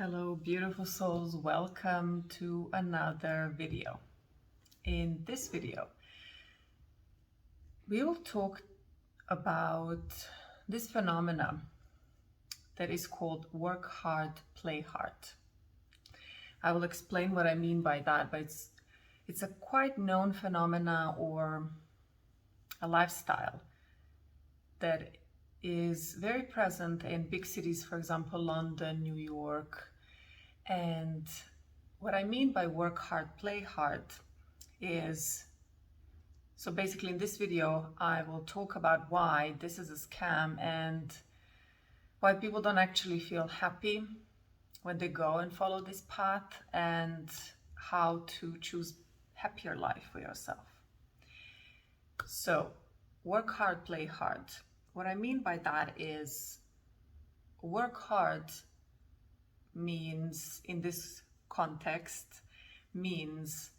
Hello, beautiful souls. Welcome to another video. In this video, we will talk about this phenomena that is called work hard, play hard. I will explain what I mean by that, but it's a quite known phenomena or a lifestyle that is very present in big cities, for example, London, New York. And what I mean by work hard, play hard is, so basically in this video, I will talk about why this is a scam and why people don't actually feel happy when they go and follow this path, and how to choose happier life for yourself. So work hard, play hard. What I mean by that is work hard means, in this context, means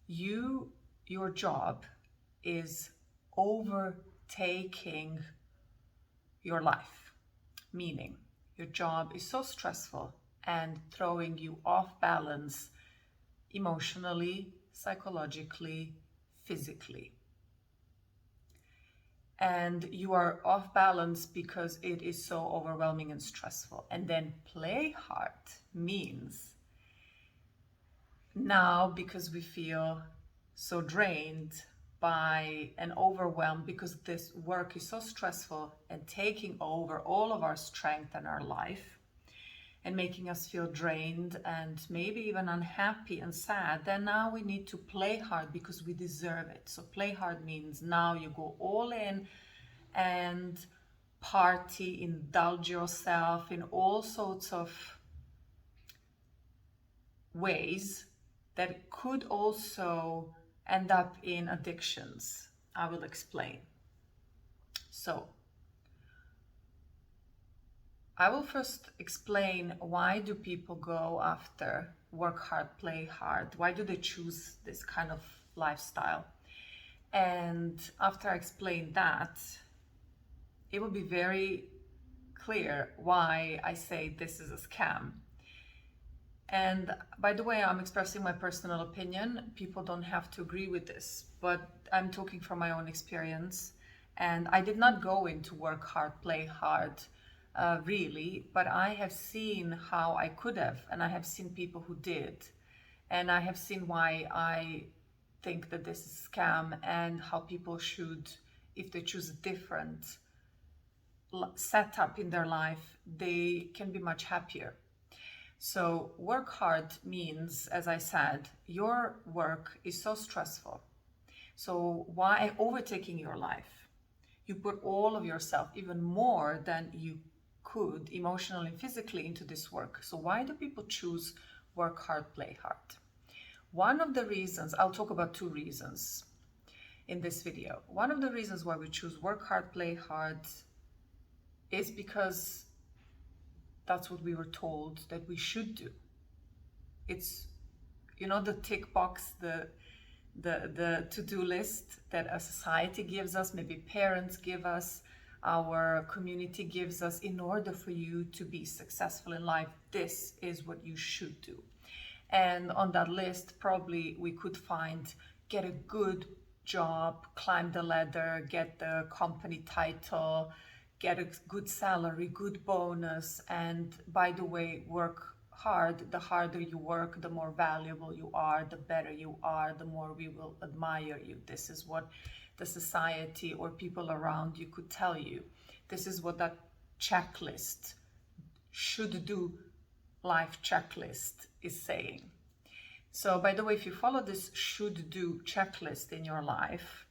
your job is overtaking your life, meaning your job is so stressful and throwing you off balance emotionally, psychologically, physically. And you are off balance because it is so overwhelming and stressful. And then play hard means now, because we feel so drained by and overwhelmed because this work is so stressful and taking over all of our strength in our life and making us feel drained and maybe even unhappy and sad, then now we need to play hard because we deserve it. So play hard means now you go all in and party, indulge yourself in all sorts of ways that could also end up in addictions. I will explain. So I will first explain, why do people go after work hard, play hard? Why do they choose this kind of lifestyle? And after I explain that, it will be very clear why I say this is a scam. And by the way, I'm expressing my personal opinion. People don't have to agree with this, but I'm talking from my own experience. And I did not go into work hard, play hard, really, but I have seen how I could have, and I have seen people who did. And I have seen why I think that this is a scam, and how people should, if they choose a different setup in their life, they can be much happier. So work hard means, as I said, your work is so stressful. So why overtaking your life? You put all of yourself, even more than you could emotionally and physically, into this work. So why do people choose work hard, play hard? One of the reasons, I'll talk about two reasons in this video. One of the reasons why we choose work hard, play hard is because that's what we were told that we should do. It's, the tick box, the to-do list that a society gives us, maybe parents give us, our community gives us, in order for you to be successful in life. This is what you should do. And on that list, probably we could find, get a good job, climb the ladder, get the company title, get a good salary, good bonus, and by the way, work hard. The harder you work, the more valuable you are, the better you are, the more we will admire you. This is what the society or people around you could tell you. This is what that checklist, should do life checklist, is saying. So by the way, if you follow this should do checklist in your life,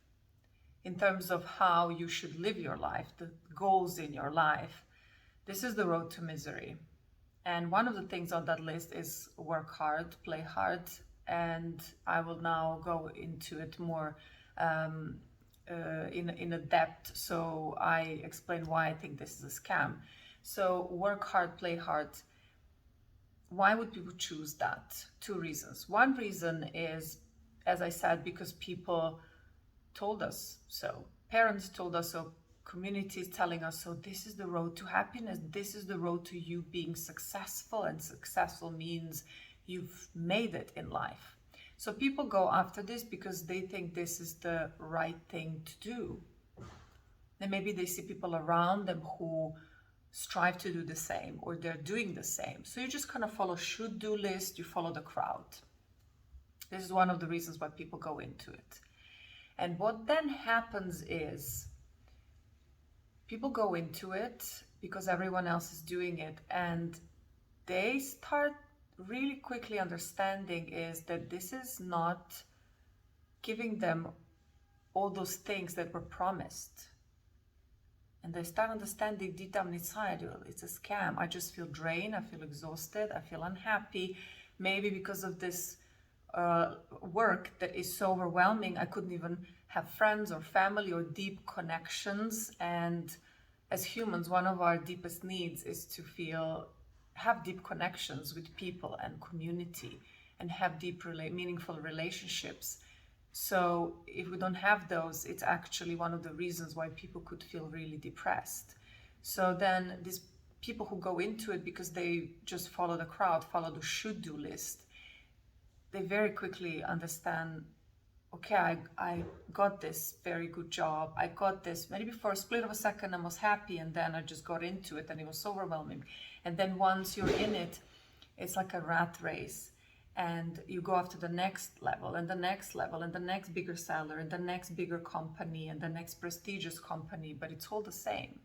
in terms of how you should live your life, the goals in your life, this is the road to misery. And one of the things on that list is work hard, play hard. And I will now go into it more in a depth. So I explain why I think this is a scam. So work hard, play hard. Why would people choose that? Two reasons. One reason is, as I said, because people told us so. Parents told us so. communities telling us, so this is the road to happiness, this is the road to you being successful, and successful means you've made it in life. So people go after this because they think this is the right thing to do. And maybe they see people around them who strive to do the same, or they're doing the same. So you just kind of follow should-do list, you follow the crowd. This is one of the reasons why people go into it. And what then happens is people go into it because everyone else is doing it, and they start really quickly understanding is that this is not giving them all those things that were promised. And they start understanding deep down inside, it's a scam. I just feel drained, I feel exhausted, I feel unhappy. Maybe because of this work that is so overwhelming, I couldn't even have friends or family or deep connections. And as humans, one of our deepest needs is to have deep connections with people and community, and have deep, meaningful relationships. So if we don't have those, it's actually one of the reasons why people could feel really depressed. So then these people who go into it because they just follow the crowd, follow the should-do list, they very quickly understand, okay, I got this very good job. I got this, maybe for a split of a second I was happy, and then I just got into it and it was so overwhelming. And then once you're in it, it's like a rat race. And you go after the next level and the next level and the next bigger seller and the next bigger company and the next prestigious company, but it's all the same.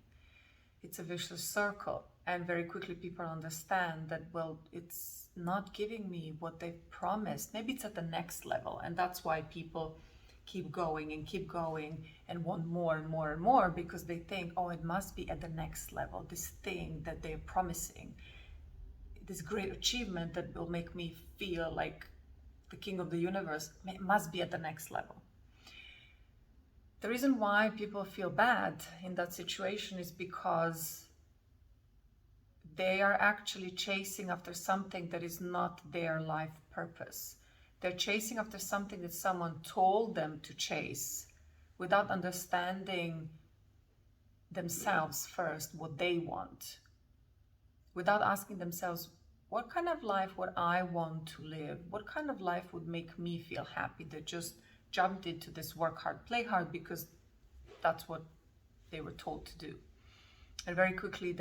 It's a vicious circle. And very quickly people understand that, well, it's not giving me what they promised. Maybe it's at the next level. And that's why people keep going and want more and more and more, because they think, oh, it must be at the next level, this thing that they're promising, this great achievement that will make me feel like the king of the universe, must be at the next level. The reason why people feel bad in that situation is because they are actually chasing after something that is not their life purpose. They're chasing after something that someone told them to chase, without understanding themselves first, what they want, without asking themselves, what kind of life would I want to live? What kind of life would make me feel happy? They just jumped into this work hard, play hard, because that's what they were told to do. And very quickly,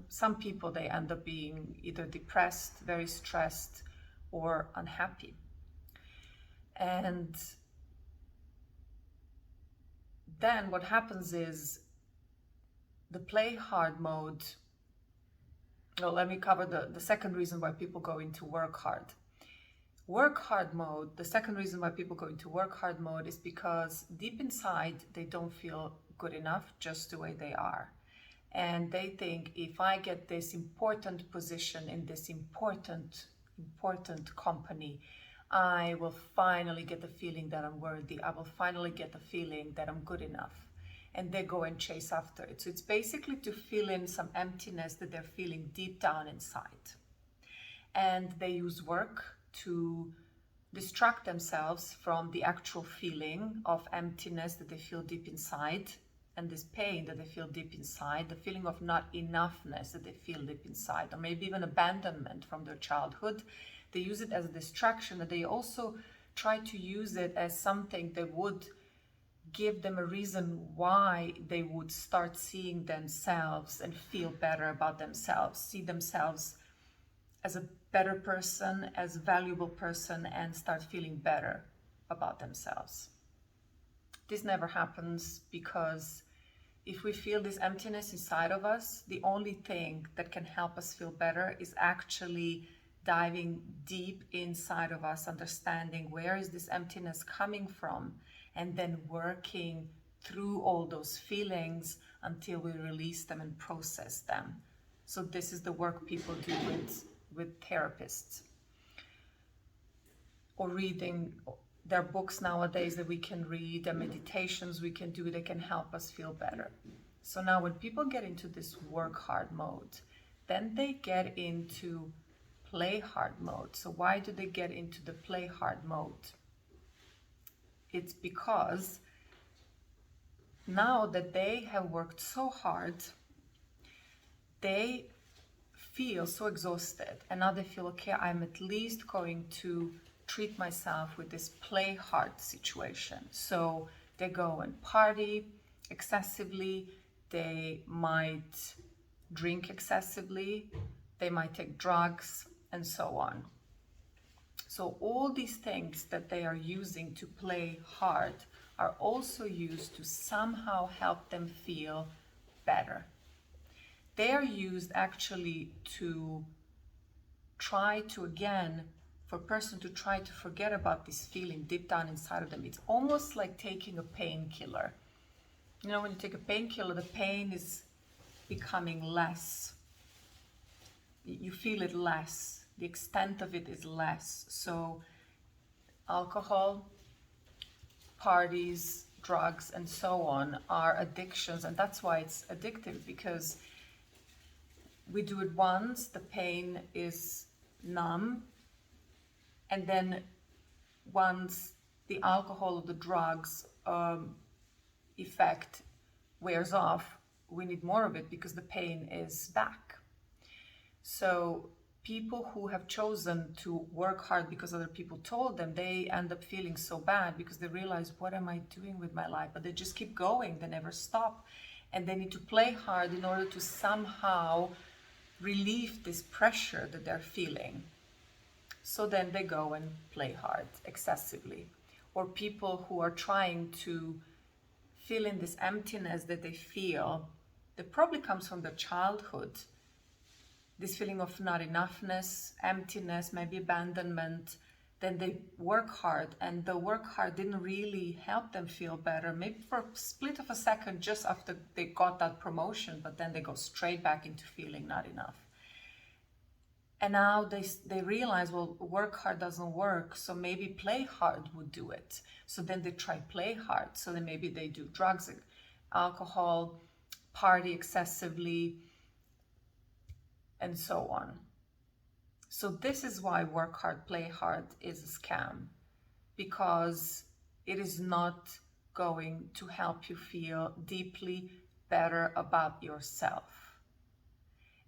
some people, they end up being either depressed, very stressed, or unhappy. And then what happens is the play hard mode. Well, let me cover the second reason why people go into work hard. Work hard mode, the second reason why people go into work hard mode is because deep inside they don't feel good enough just the way they are. And they think, if I get this important position in this important company, I will finally get the feeling that I'm worthy. I will finally get the feeling that I'm good enough. And they go and chase after it. So it's basically to fill in some emptiness that they're feeling deep down inside. And they use work to distract themselves from the actual feeling of emptiness that they feel deep inside, and this pain that they feel deep inside, the feeling of not enoughness that they feel deep inside, or maybe even abandonment from their childhood. They use it as a distraction, and they also try to use it as something that would give them a reason why they would start seeing themselves and feel better about themselves, see themselves as a better person, as a valuable person, and start feeling better about themselves. This never happens, because if we feel this emptiness inside of us, the only thing that can help us feel better is actually diving deep inside of us, understanding where is this emptiness coming from, and then working through all those feelings until we release them and process them. So this is the work people do with therapists, or reading. There are books nowadays that we can read, and meditations we can do that can help us feel better. So now when people get into this work hard mode, then they get into play hard mode. So why do they get into the play hard mode? It's because now that they have worked so hard, they feel so exhausted, and now they feel, okay, I'm at least going to treat myself with this play hard situation. So they go and party excessively, they might drink excessively, they might take drugs, and so on. So all these things that they are using to play hard are also used to somehow help them feel better. They are used actually to try to, again, for a person to try to forget about this feeling deep down inside of them. It's almost like taking a painkiller. You know, when you take a painkiller, the pain is becoming less. You feel it less. The extent of it is less. So alcohol, parties, drugs, and so on are addictions, and that's why it's addictive, because we do it once, the pain is numb, and then once the alcohol or the drugs effect wears off, we need more of it because the pain is back. So people who have chosen to work hard because other people told them, they end up feeling so bad because they realize, what am I doing with my life? But they just keep going, they never stop, and they need to play hard in order to somehow relieve this pressure that they're feeling. So then they go and play hard excessively. Or people who are trying to fill in this emptiness that they feel, that probably comes from their childhood. This feeling of not enoughness, emptiness, maybe abandonment. Then they work hard, and the work hard didn't really help them feel better, maybe for a split of a second just after they got that promotion, but then they go straight back into feeling not enough. And now they realize, well, work hard doesn't work, so maybe play hard would do it. So then they try play hard. So then maybe they do drugs, alcohol, party excessively, and so on. So this is why work hard, play hard is a scam, because it is not going to help you feel deeply better about yourself.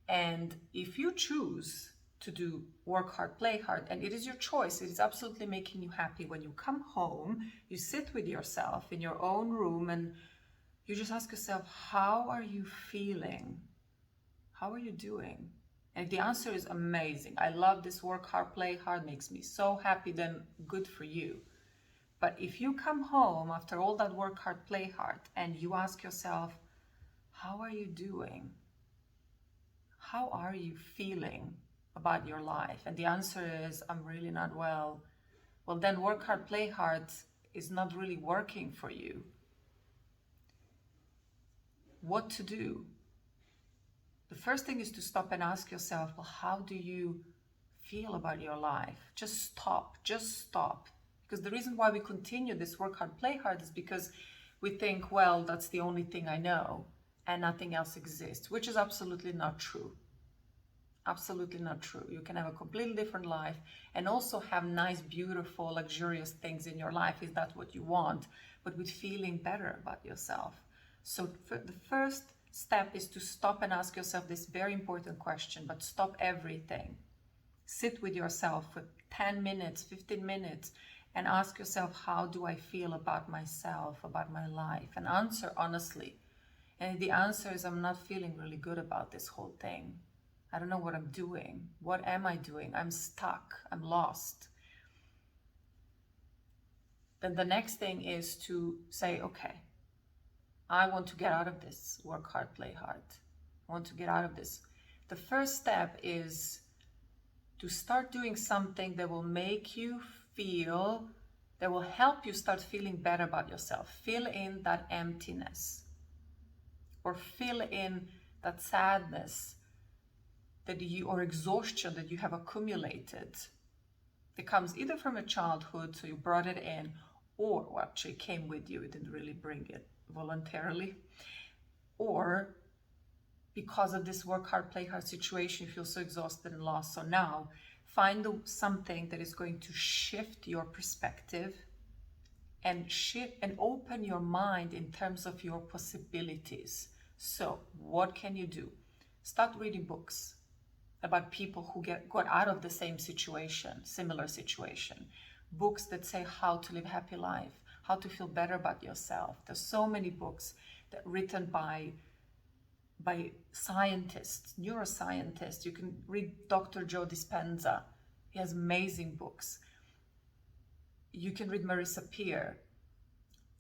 And if you choose to do work hard, play hard, and it is your choice, it is absolutely making you happy. When you come home, you sit with yourself in your own room and you just ask yourself, how are you feeling? How are you doing? And if the answer is amazing, I love this, work hard, play hard, makes me so happy, then good for you. But if you come home after all that work hard, play hard, and you ask yourself, how are you doing? How are you feeling about your life? And the answer is, I'm really not well. Well, then work hard, play hard is not really working for you. What to do? The first thing is to stop and ask yourself, well, how do you feel about your life? Just stop. Because the reason why we continue this work hard, play hard is because we think, well, that's the only thing I know and nothing else exists, which is absolutely not true. Absolutely not true. You can have a completely different life and also have nice, beautiful, luxurious things in your life, if that's what you want, but with feeling better about yourself. So the first step is to stop and ask yourself this very important question, but stop everything. Sit with yourself for 10 minutes, 15 minutes, and ask yourself, how do I feel about myself, about my life? And answer honestly. And the answer is, I'm not feeling really good about this whole thing. I don't know what I'm doing. What am I doing? I'm stuck. I'm lost. Then the next thing is to say, okay, I want to get out of this. Work hard, play hard. I want to get out of this. The first step is to start doing something that will make you feel, that will help you start feeling better about yourself. Fill in that emptiness, or fill in that sadness that you, or exhaustion that you have accumulated. It comes either from a childhood, so you brought it in, or well, actually came with you, you didn't really bring it voluntarily, or because of this work hard, play hard situation, you feel so exhausted and lost. So now find something that is going to shift your perspective and shift and open your mind in terms of your possibilities. So what can you do? Start reading books about people who got out of the same situation, similar situation. Books that say how to live a happy life, how to feel better about yourself. There's so many books that written by scientists, neuroscientists. You can read Dr. Joe Dispenza. He has amazing books. You can read Marissa Peer.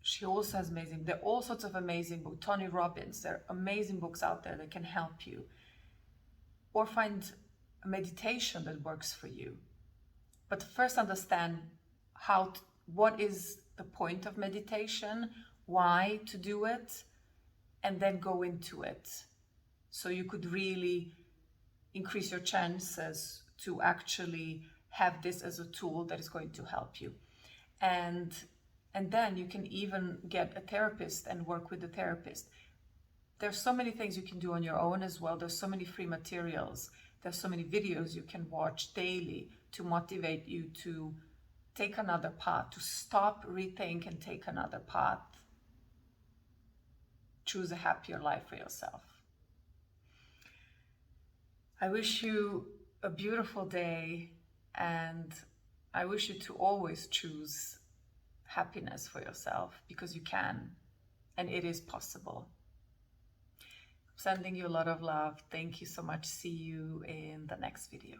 She also has amazing, there are all sorts of amazing books. Tony Robbins, there are amazing books out there that can help you. Or find a meditation that works for you. But first understand what is the point of meditation, why to do it, and then go into it. So you could really increase your chances to actually have this as a tool that is going to help you. And then you can even get a therapist and work with the therapist. There's so many things you can do on your own as well. There's so many free materials. There's so many videos you can watch daily to motivate you to take another path, to stop, rethink, and take another path. Choose a happier life for yourself. I wish you a beautiful day, and I wish you to always choose happiness for yourself, because you can, and it is possible. Sending you a lot of love. Thank you so much. See you in the next video.